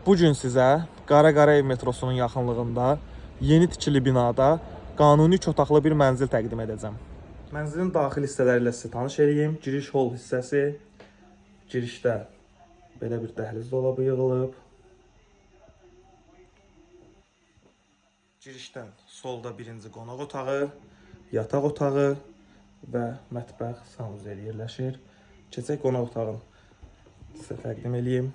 Bugün sizə Qara Qarayev metrosunun yaxınlığında yeni tikili binada qanuni 3 otaqlı bir mənzil təqdim edəcəm. Mənzilin daxil hissələri ilə sizi tanış edeyim. Giriş hol hissəsi. Girişdə belə bir dəhliz dolabı yığılıb. Girişdən solda birinci qonaq otağı, yataq otağı və mətbəx sanuzeli yerləşir. Keçək qonaq otağını sizə təqdim edeyim.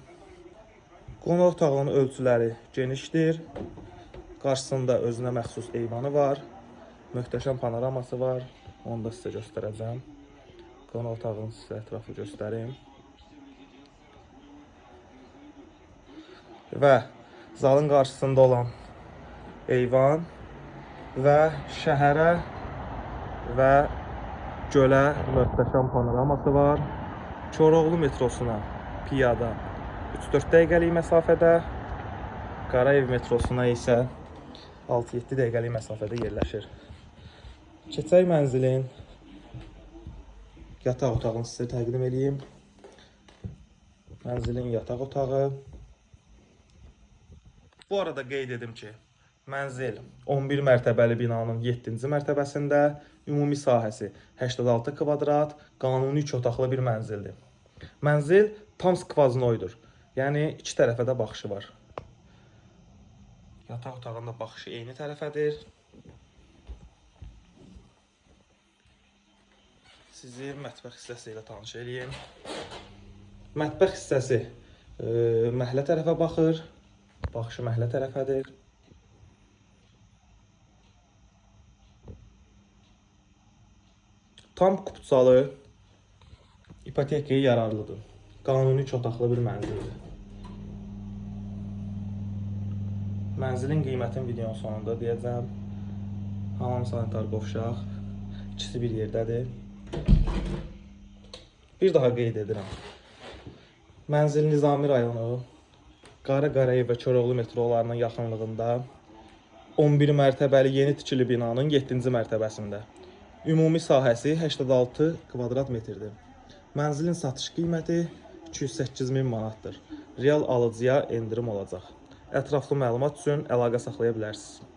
Qonaq otağının ölçüləri genişdir. Qarşısında özünə məxsus eyvanı var. Möhtəşəm panoraması var. Onu da sizə göstərəcəm. Qonaq otağını sizə ətraflı göstərim. Və zalın qarşısında olan eyvan və şəhərə və gölə möhtəşəm panoraması var. Koroğlu metrosuna piyada 3-4 dəqiqəlik məsafədə, Qarayev metrosuna isə 6-7 dəqiqəlik məsafədə yerləşir. Keçək mənzilin yataq otağını sizə təqdim edeyim. Mənzilin yataq otağı. Bu arada qeyd edim ki, mənzil 11 mərtəbəli binanın 7-ci mərtəbəsində, ümumi sahəsi 86 kvadrat, qanuni 3 otaqlı bir mənzildir. Mənzil tam skvaznoydur. Yəni, iki tərəfə də baxışı var. Yataq otağında baxışı eyni tərəfədir. Sizi mətbəx hissəsi ilə tanış edeyim. Mətbəx hissəsi məhlə tərəfə baxır. Baxışı məhlə tərəfədir. Tam kupçalı, ipotekaya yararlıdır. Qanuni 3 otaqlı bir mənzildir. Mənzilin qiymətini videonun sonunda deyəcəm. Hamam sanitar qovşaq. İkisi bir yerdədir. Bir daha qeyd edirəm. Mənzil Nizami rayonu, Qara Qarayev və Koroğlu metrolarının yaxınlığında 11 mərtəbəli yeni tikili binanın 7-ci mərtəbəsində. Ümumi sahəsi 86 kvadrat metrdir. Mənzilin satış qiyməti 208.000 manatdır. Real alıcıya endirim olacaq. Ətraflı məlumat üçün əlaqə saxlaya bilərsiniz.